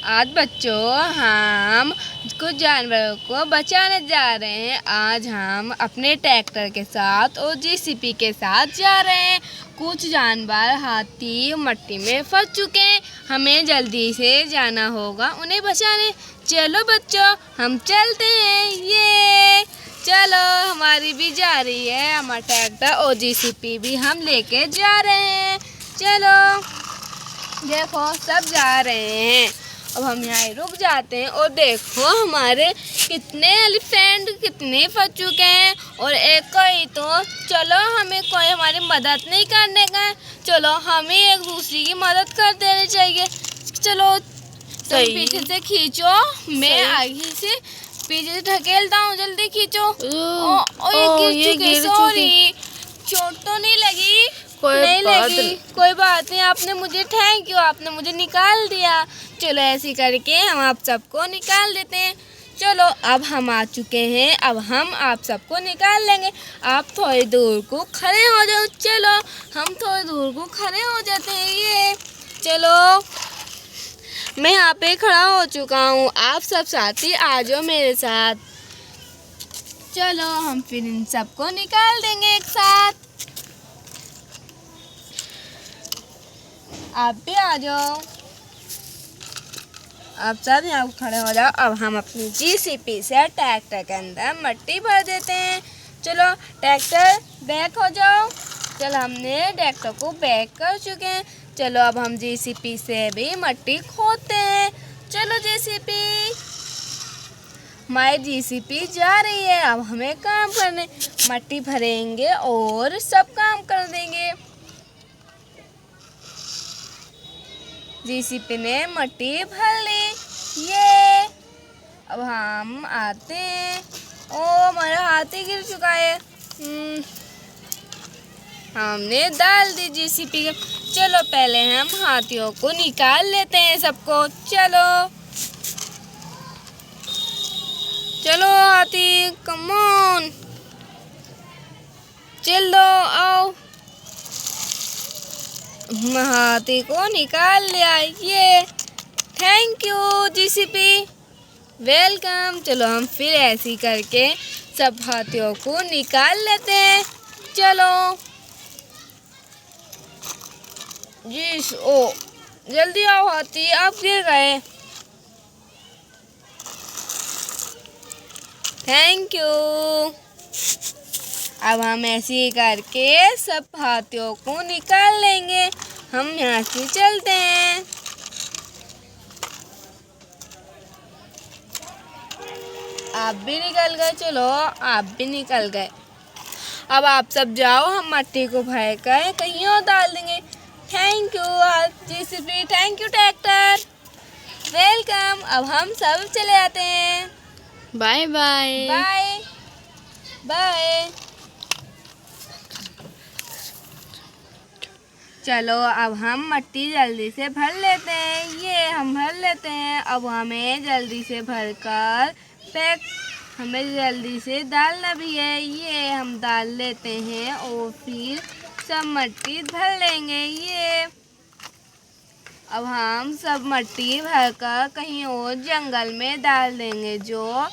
आज बच्चों हम कुछ जानवरों को बचाने जा रहे हैं। आज हम अपने ट्रैक्टर के साथ और जेसीबी के साथ जा रहे हैं। कुछ जानवर हाथी मट्टी में फंस चुके हैं, हमें जल्दी से जाना होगा उन्हें बचाने। चलो बच्चों हम चलते हैं। ये चलो हमारी भी जा रही है, हमारा ट्रैक्टर और जेसीबी भी हम लेके जा रहे हैं। चलो देखो सब जा रहे हैं। अब हम यहाँ रुक जाते हैं और देखो हमारे कितने एलिफेंट कितने फंस चुके हैं और एक कोई तो चलो हमें कोई हमारी मदद नहीं करने का, चलो हमें एक दूसरे की मदद कर देनी चाहिए। चलो तुम पीछे से खींचो, मैं आगे से पीछे से ढकेलता हूँ, जल्दी खींचो। ये गिर चुकी, सॉरी चोट तो नहीं लगी? नहीं लगी, कोई बात नहीं। आपने मुझे थैंक यू, आपने मुझे निकाल दिया। चलो ऐसे करके हम आप सबको निकाल देते हैं। चलो अब हम आ चुके हैं, अब हम आप सबको निकाल लेंगे। आप थोड़ी दूर को खड़े हो जाओ। चलो हम थोड़ी दूर को खड़े हो जाते हैं। ये चलो मैं यहाँ पे खड़ा हो चुका हूँ, आप सब साथी आ जाओ मेरे साथ। चलो हम फिर इन सबको निकाल देंगे एक साथ। आप भी आ जाओ, आप सब यहाँ खड़े हो जाओ। अब हम अपनी जेसीबी से ट्रैक्टर के अंदर मट्टी भर देते हैं। चलो ट्रैक्टर बैक हो जाओ। चलो हमने ट्रैक्टर को बैक कर चुके हैं। चलो अब हम जेसीबी से भी मट्टी खोदते हैं। चलो जेसीबी, हमारी जेसीबी जा रही है। अब हमें काम करने, मट्टी भरेंगे और सब काम कर देंगे। जेसीबी ने मट्टी भर ली। ये अब हम आते हैं। ओ हमारा हाथी गिर चुका है। हमने डाल दी जेसीबी के। चलो पहले हम हाथियों को निकाल लेते हैं सबको। चलो चलो हाथी कम ऑन, चलो आओ। हाथी को निकाल लिया। ये थैंक यू जेसीबी, वेलकम। चलो हम फिर ऐसे करके सब हाथियों को निकाल लेते हैं। चलो जी, ओ जल्दी आओ हाथी, आप गिर गए। Thank you. अब हम ऐसे ही करके सब हाथियों को निकाल लेंगे। हम यहाँ से चलते हैं। आप भी निकल गए, चलो आप भी निकल गए। अब आप सब जाओ, हम मट्टी को भर कर कहीं और डाल देंगे। Thank you JCB, thank you tractor, welcome. अब हम सब चले जाते हैं। Bye bye bye bye. चलो अब हम मट्टी जल्दी से भर लेते हैं। ये हम भर लेते हैं। अब हमें जल्दी से भरकर पैक, हमें जल्दी से डालना भी है। ये हम डाल लेते हैं और फिर सब मट्टी भर लेंगे। ये अब हम सब मट्टी भरकर कहीं और जंगल में डाल देंगे। जो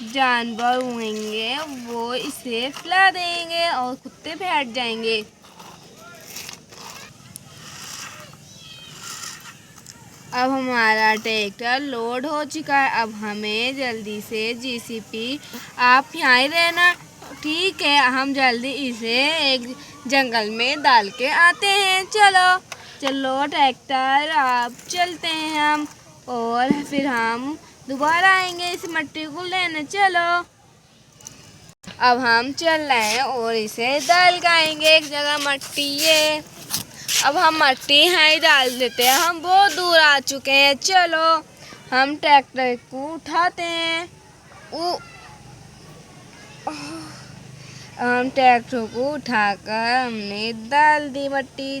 जानवर होंगे वो इसे फैला देंगे और कुत्ते बैठ जाएंगे। अब हमारा ट्रैक्टर लोड हो चुका है। अब हमें जल्दी से जेसीबी, आप यहाँ ही रहना, ठीक है? हम जल्दी इसे एक जंगल में डाल के आते हैं। चलो चलो ट्रैक्टर, आप चलते हैं हम, और फिर हम दोबारा आएंगे इस मट्टी को लेने। चलो अब हम चल रहे हैं और इसे डाल के आएंगे एक जगह मट्टी। ये अब हम मट्टी यहाँ ही डाल देते हैं, हम बहुत दूर आ चुके हैं। चलो हम ट्रैक्टर को उठाते हैं। हम ट्रैक्टर को उठाकर हमने डाल दी मट्टी।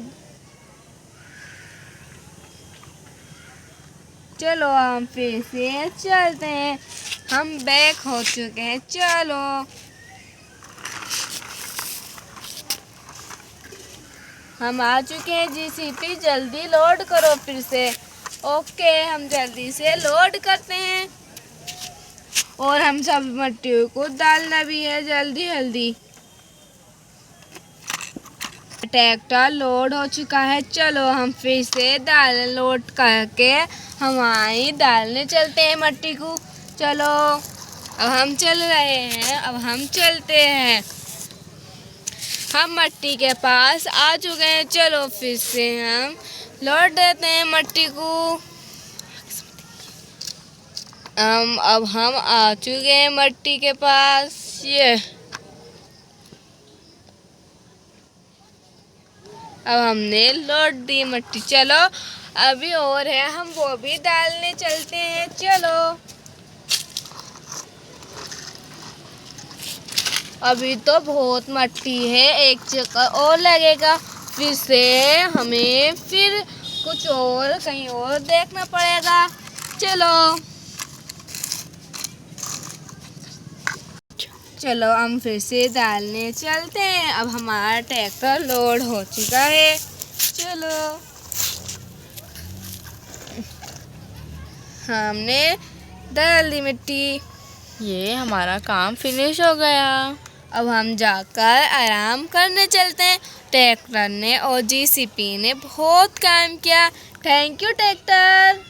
चलो हम फिर से चलते हैं, हम बैक हो चुके हैं। चलो हम आ चुके हैं। जेसीबी जल्दी लोड करो फिर से। ओके, हम जल्दी से लोड करते हैं और हम सब मट्टियों को डालना भी है जल्दी जल्दी। ट्रैक्टर लोड हो चुका है, चलो हम फिर से दाल लोड करके हमारी डालने चलते हैं मट्टी को। चलो अब हम चल रहे हैं, अब हम चलते हैं, हम मट्टी के पास आ चुके हैं। चलो फिर से हम लोड देते हैं मट्टी को। अब हम आ चुके हैं मट्टी के पास। ये अब हमने लोड दी मट्टी। चलो अभी और है, हम वो भी डालने चलते हैं। चलो अभी तो बहुत मट्टी है, एक चक्कर और लगेगा, फिर से हमें फिर कुछ और कहीं और देखना पड़ेगा। चलो चलो हम फिर से डालने चलते हैं। अब हमारा ट्रैक्टर लोड हो चुका है। चलो हमने डाल दी मिट्टी, ये हमारा काम फिनिश हो गया। अब हम जाकर आराम करने चलते हैं। ट्रैक्टर ने और जेसीबी ने बहुत काम किया। Thank you tractor.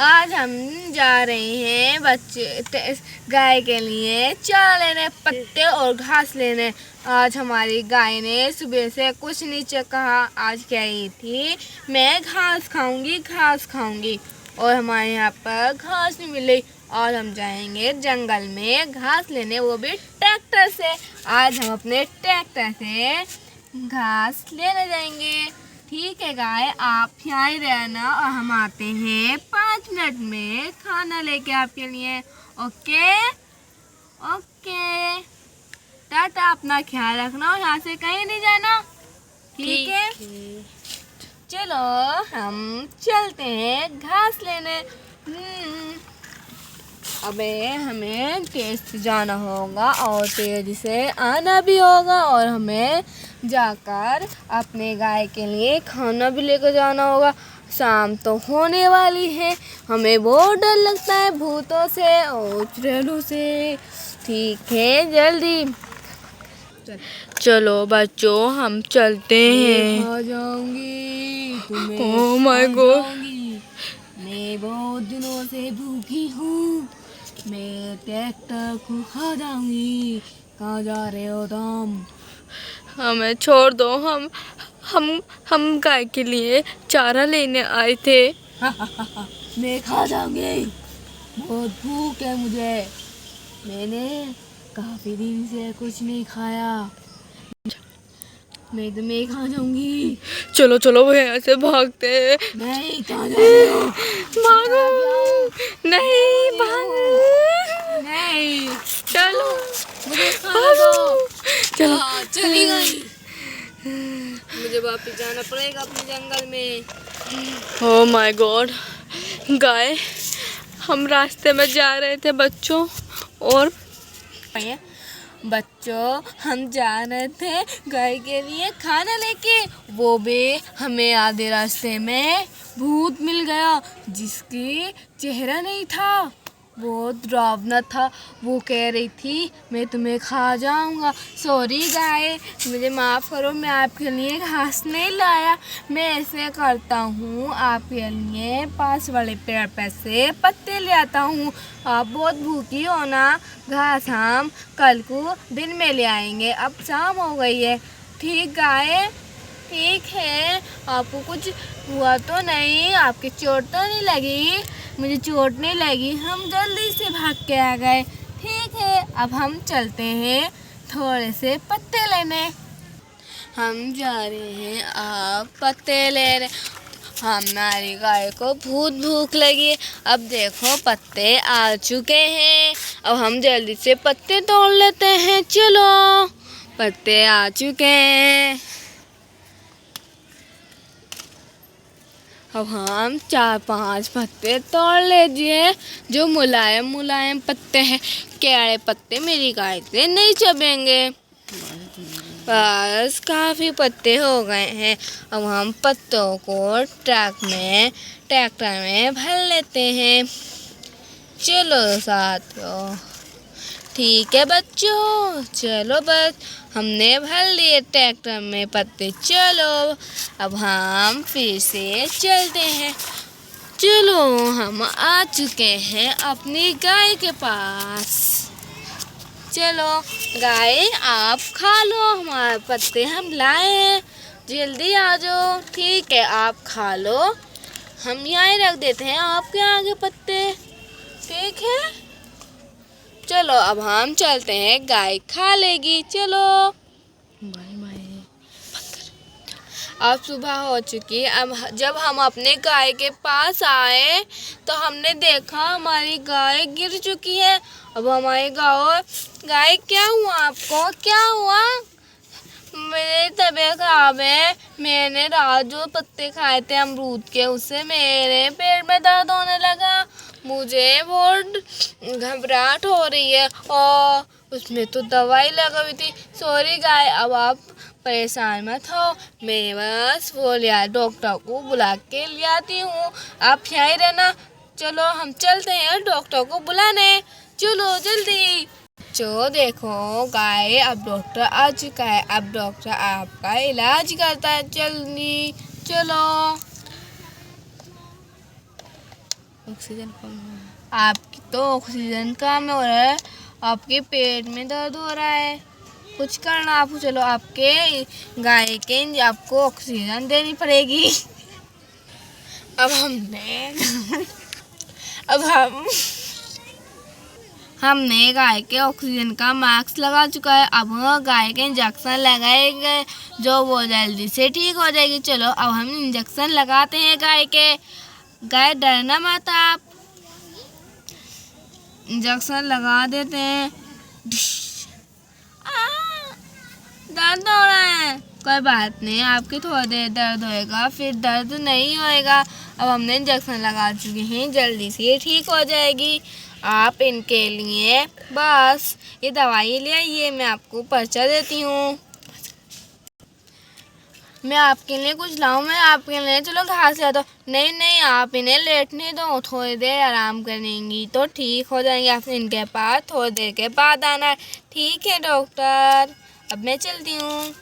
आज हम जा रहे हैं बच्चे गाय के लिए चारा लेने, पत्ते और घास लेने। आज हमारी गाय ने सुबह से कुछ नहीं कहा, आज कह रही थी मैं घास खाऊंगी घास खाऊंगी, और हमारे यहाँ पर घास नहीं मिली। और हम जाएंगे जंगल में घास लेने, वो भी ट्रैक्टर से। आज हम अपने ट्रैक्टर से घास लेने जाएंगे। ठीक है गाय, आप यहाँ ही रहना और हम आते हैं 5 मिनट में खाना लेके आपके लिए। ओके ओके, टाटा, अपना ख्याल रखना और यहाँ से कहीं नहीं जाना। ठीक है, चलो हम चलते हैं घास लेने। अबे हमें तेज से जाना होगा और तेज से आना भी होगा, और हमें जाकर अपने गाय के लिए खाना भी लेकर जाना होगा। शाम तो होने वाली है, हमें बहुत डर लगता है भूतों से और चुड़ैलों से। ठीक है, जल्दी चलो बच्चों हम चलते हैं। खा जाऊंगी तुम्हें, Oh my खा God. जाऊंगी। मैं बहुत दिनों से भूखी हूँ, मैं ट्रैक्टर को खा जाऊंगी। कहाँ जा रहे हो तुम? हमें छोड़ दो, हम गाय के लिए चारा लेने आए थे। मैं खा जाऊंगी, बहुत भूख है मुझे, मैंने काफी दिन से कुछ नहीं खाया, मैं तुम्हें खा जाऊंगी। चलो चलो वो यहाँ से भागते हैं। नहीं, कहाँ जा रहे हो? भागो, नहीं भागो, नहीं, चलो मुझे खाना दो। चलो। चली गई, मुझे वापस जाना पड़ेगा अपने जंगल में। ओह माय गॉड, गाय, हम रास्ते में जा रहे थे बच्चों, और बच्चों हम जा रहे थे गाय के लिए खाना लेके, वो भी हमें आधे रास्ते में भूत मिल गया जिसकी चेहरा नहीं था, बहुत डरावना था। वो कह रही थी मैं तुम्हें खा जाऊंगा। सॉरी गाय, मुझे माफ़ करो, मैं आपके लिए घास नहीं लाया। मैं ऐसे करता हूँ, आपके लिए पास वाले पेड़ पर से पत्ते ले आता हूँ। आप बहुत भूखी हो ना, घास हम कल को दिन में ले आएंगे, अब शाम हो गई है। ठीक गाय, ठीक है, आपको कुछ हुआ तो नहीं, आपकी चोट तो नहीं लगी? मुझे चोट नहीं लगी, हम जल्दी से भाग के आ गए। ठीक है, अब हम चलते हैं थोड़े से पत्ते लेने। हम जा रहे हैं, आप पत्ते ले रहे। हमारी गाय को बहुत भूख लगी है। अब देखो पत्ते आ चुके हैं, अब हम जल्दी से पत्ते तोड़ लेते हैं। चलो, पत्ते आ चुके हैं। अब हम 4-5 पत्ते तोड़ लीजिए, जो मुलायम मुलायम पत्ते हैं। केड़े पत्ते मेरी गाय से नहीं चबेंगे। बस काफ़ी पत्ते हो गए हैं। अब हम पत्तों को ट्रक में ट्रैक्टर में भर लेते हैं। चलो साथियों, ठीक है बच्चों, चलो बस हमने भर लिए ट्रैक्टर में पत्ते। चलो अब हम फिर से चलते हैं। चलो हम आ चुके हैं अपनी गाय के पास। चलो गाय, आप खा लो हमारे पत्ते हम लाए हैं, जल्दी आ जाओ। ठीक है, आप खा लो, हम यहाँ रख देते हैं आपके आगे पत्ते। ठीक है, चलो अब हम चलते हैं, गाय खा लेगी। चलो बाय बाय। अब सुबह हो चुकी। अब जब हम अपने गाय के पास आए तो हमने देखा हमारी गाय गिर चुकी है। अब हमारी गाय, क्या हुआ आपको, क्या हुआ? मेरी तबीयत खराब है, मैंने रात जो पत्ते खाए थे अमरूद के, उससे मेरे पेट में दर्द होने लगा, मुझे बहुत घबराहट हो रही है और उसमें तो दवाई लगा हुई थी। सॉरी गाय, अब आप परेशान मत हो, मैं बस वो लिया डॉक्टर को बुला के ले आती हूँ, आप यहीं रहना। चलो हम चलते हैं डॉक्टर को बुलाने, चलो जल्दी। जो देखो गाय, अब डॉक्टर आ चुका है, अब डॉक्टर आपका इलाज करता है, जल्दी चलो। ऑक्सीजन कम है, आपकी तो ऑक्सीजन कम हो रहा है, आपके पेट में दर्द हो रहा है, कुछ करना आपको। चलो आपके गाय के आपको ऑक्सीजन देनी पड़ेगी। अब हमने गाय के ऑक्सीजन का मास्क लगा चुका है। अब गाय के इंजेक्शन लगाएंगे जो वो जल्दी से ठीक हो जाएगी। चलो अब हम इंजेक्शन लगाते हैं गाय के। गाय डरना मत आप, इंजेक्शन लगा देते हैं। दर्द हो रहा है, कोई बात नहीं, आपकी थोड़ी देर दर्द होएगा, फिर दर्द नहीं होएगा। अब हमने इंजेक्शन लगा चुके हैं, जल्दी से ठीक हो जाएगी। आप इनके लिए बस ये दवाई ले आइए, मैं आपको पर्चा देती हूँ। मैं आपके लिए कुछ लाऊं? मैं आपके लिए, चलो घास ले आता हूँ। नहीं, आप इन्हें लेटने दो, थोड़ी देर आराम करेंगी तो ठीक हो जाएंगे। आप इनके पास थोड़ी देर के बाद आना है। ठीक है डॉक्टर, अब मैं चलती हूँ,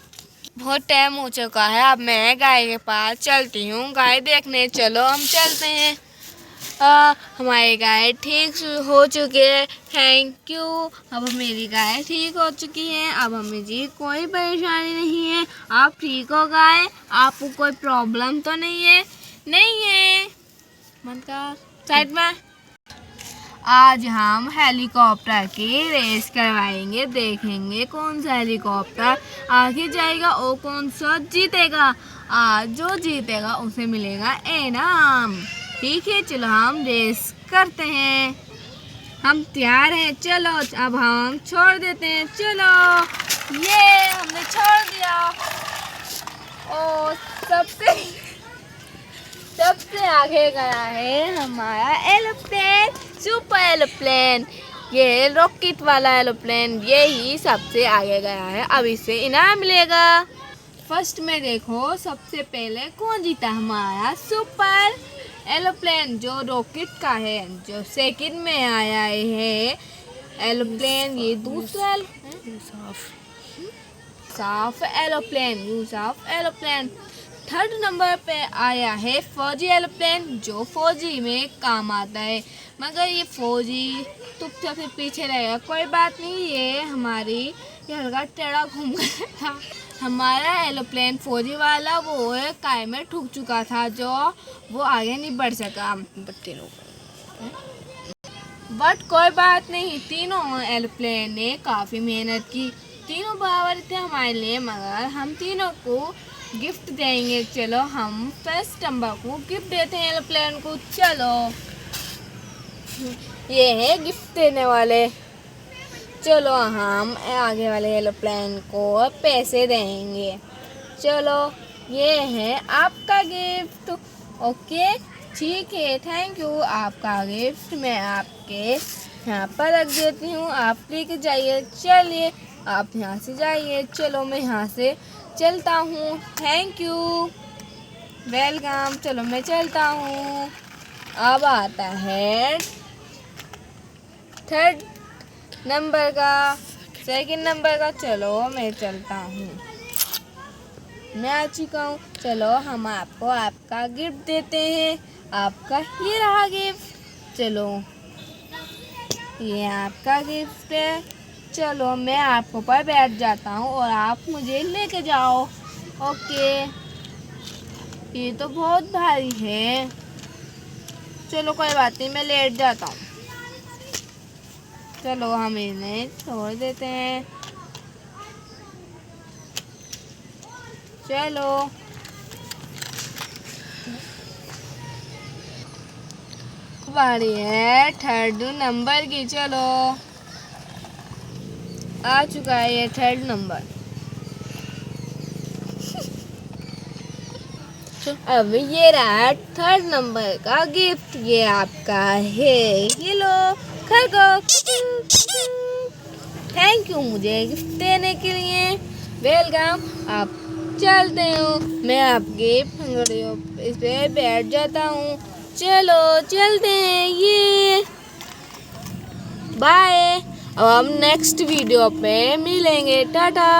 बहुत टाइम हो चुका है, अब मैं गाय के पास चलती हूँ, गाय देखने। चलो हम चलते हैं। हमारी गाय ठीक हो चुकी है, थैंक यू। अब मेरी गाय ठीक हो चुकी है, अब हमें जी कोई परेशानी नहीं है। आप ठीक हो गाय, आपको कोई प्रॉब्लम तो नहीं है? नहीं है, बंद कर, साइड में। आज हम हेलीकॉप्टर की रेस करवाएंगे, देखेंगे कौन सा हेलीकॉप्टर आगे जाएगा और कौन सा जीतेगा। आज जो जीतेगा उसे मिलेगा इनाम। ठीक है, चलो हम रेस करते हैं, हम तैयार हैं। चलो अब हम छोड़ देते हैं, चलो ये हमने छोड़ दिया। और सबसे आगे गया है हमारा एरोप्लेन, सुपर एरोप्लेन, ये रॉकेट वाला एरोप्लेन, ये ही सबसे आगे गया है। अब इसे इनाम मिलेगा। फर्स्ट में देखो सबसे पहले कौन जीता, हमारा सुपर एरोप्लेन जो रॉकेट का है। जो सेकंड में आया है एरोप्लेन, ये दूसरा साफ एरोप्लेन। थर्ड नंबर पे आया है फौजी एरोप्लेन, जो फौजी में काम आता है, मगर ये फौजी चुपचाप से पीछे रहेगा। कोई बात नहीं, ये हल्का टेढ़ा घूम गया। हमारा एरोप्लेन फौजी वाला वो काय में ठुक चुका था, जो वो आगे नहीं बढ़ सका बट कोई बात नहीं, तीनों एरोप्लेन ने काफ़ी मेहनत की, तीनों बराबर थे हमारे लिए, मगर हम तीनों को गिफ्ट देंगे। चलो हम फर्स्ट नंबर को गिफ्ट देते हैं एरोप्लेन को। चलो ये है गिफ्ट देने वाले। चलो हम आगे वाले एरोप्लेन को पैसे देंगे। चलो ये है आपका गिफ्ट। ओके ठीक है, थैंक यू। आपका गिफ्ट मैं आपके यहाँ पर रख देती हूँ, आप लेके जाइए। चलिए आप यहाँ से जाइए, चलो मैं यहाँ से चलता हूँ, थैंक यू। वेलकम। चलो मैं चलता हूँ। अब आता है थर्ड नंबर का, सेकंड नंबर का। चलो मैं चलता हूँ। मैं आ चुका हूँ। चलो हम आपको आपका गिफ्ट देते हैं। आपका ये रहा गिफ्ट। चलो ये आपका गिफ्ट है। चलो मैं आपके ऊपर बैठ जाता हूँ और आप मुझे लेके जाओ। ओके। ये तो बहुत भारी है। चलो कोई बात नहीं, मैं लेट जाता हूँ। चलो हम इन्हें छोड़ देते हैं। चलो बारी है थर्ड नंबर की। चलो आ चुका है ये थर्ड नंबर। अब ये रहा थर्ड नंबर का गिफ्ट। ये आपका है। ये लो खरगोश। थैंक यू मुझे गिफ्ट देने के लिए। वेलकम। आप चलते हो। मैं आपके भंगड़ियों इस पे बैठ जाता हूँ। चलो चलते हैं। ये बाय। अब हम नेक्स्ट वीडियो पे मिलेंगे। टाटा।